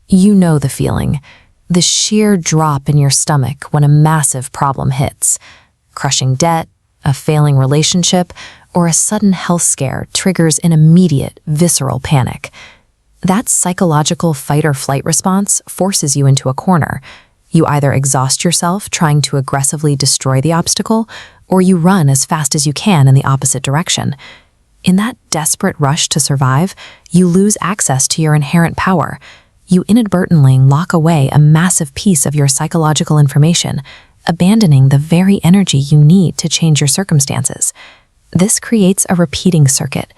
You know the feeling, the sheer drop in your stomach when a massive problem hits. Crushing debt, a failing relationship, or a sudden health scare triggers an immediate, visceral panic. That psychological fight-or-flight response forces you into a corner. You either exhaust yourself trying to aggressively destroy the obstacle, or you run as fast as you can in the opposite direction. In that desperate rush to survive, you lose access to your inherent power. You inadvertently lock away a massive piece of your psychological information, abandoning the very energy you need to change your circumstances. This creates a repeating circuit.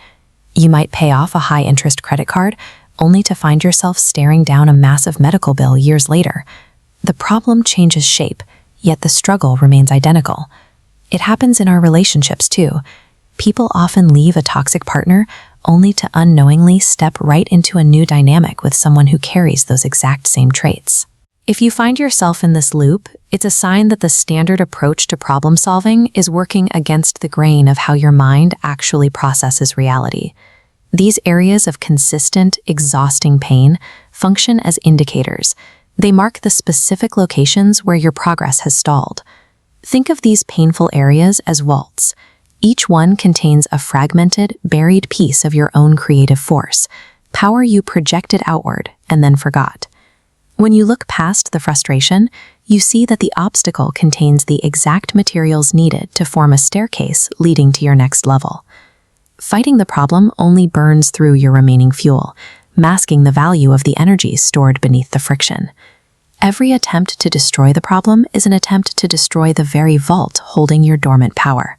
You might pay off a high-interest credit card, only to find yourself staring down a massive medical bill years later. The problem changes shape, yet the struggle remains identical. It happens in our relationships too. People often leave a toxic partner only to unknowingly step right into a new dynamic with someone who carries those exact same traits. If you find yourself in this loop, it's a sign that the standard approach to problem solving is working against the grain of how your mind actually processes reality. These areas of consistent, exhausting pain function as indicators. They mark the specific locations where your progress has stalled. Think of these painful areas as vaults. Each one contains a fragmented, buried piece of your own creative force, power you projected outward and then forgot. When you look past the frustration, you see that the obstacle contains the exact materials needed to form a staircase leading to your next level. Fighting the problem only burns through your remaining fuel, masking the value of the energy stored beneath the friction. Every attempt to destroy the problem is an attempt to destroy the very vault holding your dormant power.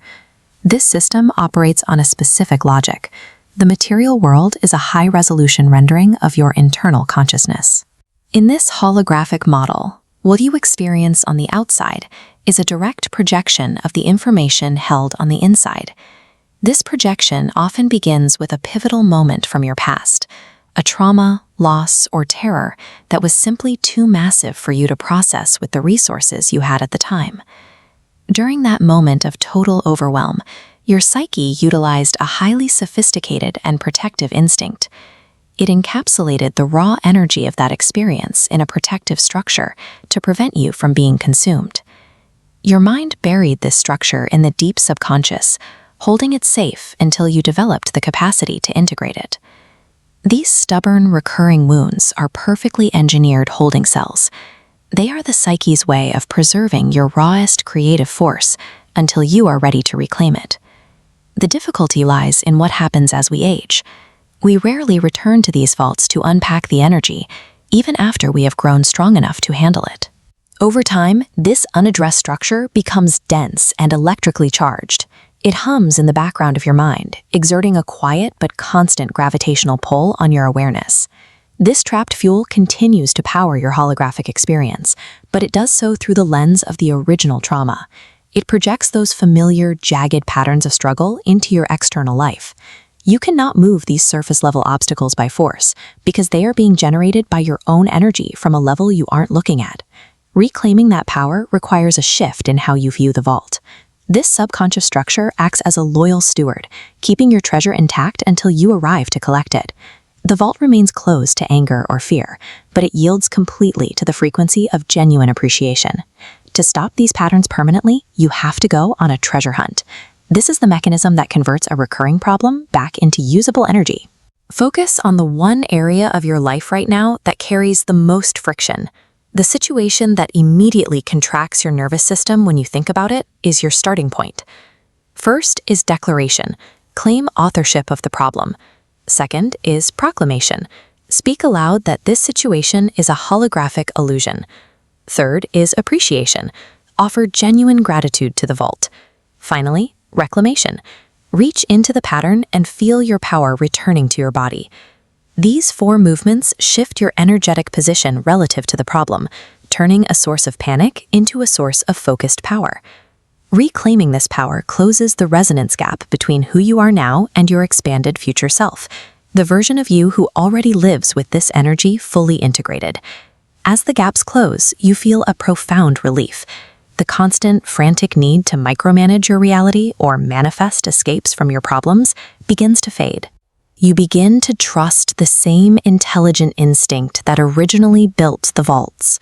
This system operates on a specific logic. The material world is a high-resolution rendering of your internal consciousness. In this holographic model, what you experience on the outside is a direct projection of the information held on the inside. This projection often begins with a pivotal moment from your past, a trauma, loss, or terror that was simply too massive for you to process with the resources you had at the time. During that moment of total overwhelm, your psyche utilized a highly sophisticated and protective instinct. It encapsulated the raw energy of that experience in a protective structure to prevent you from being consumed. Your mind buried this structure in the deep subconscious, holding it safe until you developed the capacity to integrate it. These stubborn, recurring wounds are perfectly engineered holding cells. They are the psyche's way of preserving your rawest creative force until you are ready to reclaim it. The difficulty lies in what happens as we age. We rarely return to these vaults to unpack the energy, even after we have grown strong enough to handle it. Over time, this unaddressed structure becomes dense and electrically charged. It hums in the background of your mind, exerting a quiet but constant gravitational pull on your awareness. This trapped fuel continues to power your holographic experience, but it does so through the lens of the original trauma. It projects those familiar, jagged patterns of struggle into your external life. You cannot move these surface-level obstacles by force, because they are being generated by your own energy from a level you aren't looking at. Reclaiming that power requires a shift in how you view the vault. This subconscious structure acts as a loyal steward, keeping your treasure intact until you arrive to collect it. The vault remains closed to anger or fear, but it yields completely to the frequency of genuine appreciation. To stop these patterns permanently, you have to go on a treasure hunt. This is the mechanism that converts a recurring problem back into usable energy. Focus on the one area of your life right now that carries the most friction. The situation that immediately contracts your nervous system when you think about it is your starting point. First is declaration. Claim authorship of the problem. Second is proclamation. Speak aloud that this situation is a holographic illusion. Third is appreciation. Offer genuine gratitude to the vault. Finally, reclamation. Reach into the pattern and feel your power returning to your body. These four movements shift your energetic position relative to the problem, turning a source of panic into a source of focused power. Reclaiming this power closes the resonance gap between who you are now and your expanded future self, the version of you who already lives with this energy fully integrated. As the gaps close, you feel a profound relief. The constant, frantic need to micromanage your reality or manifest escapes from your problems begins to fade. You begin to trust the same intelligent instinct that originally built the vaults.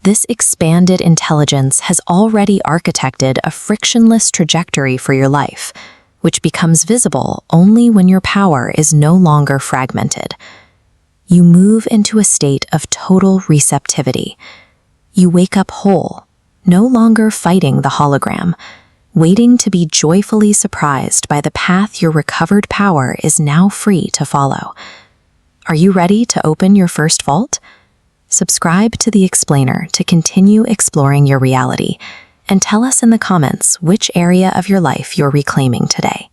This expanded intelligence has already architected a frictionless trajectory for your life, which becomes visible only when your power is no longer fragmented. You move into a state of total receptivity. You wake up whole, no longer fighting the hologram, waiting to be joyfully surprised by the path your recovered power is now free to follow. Are you ready to open your first vault? Subscribe to The Explainer to continue exploring your reality, and tell us in the comments which area of your life you're reclaiming today.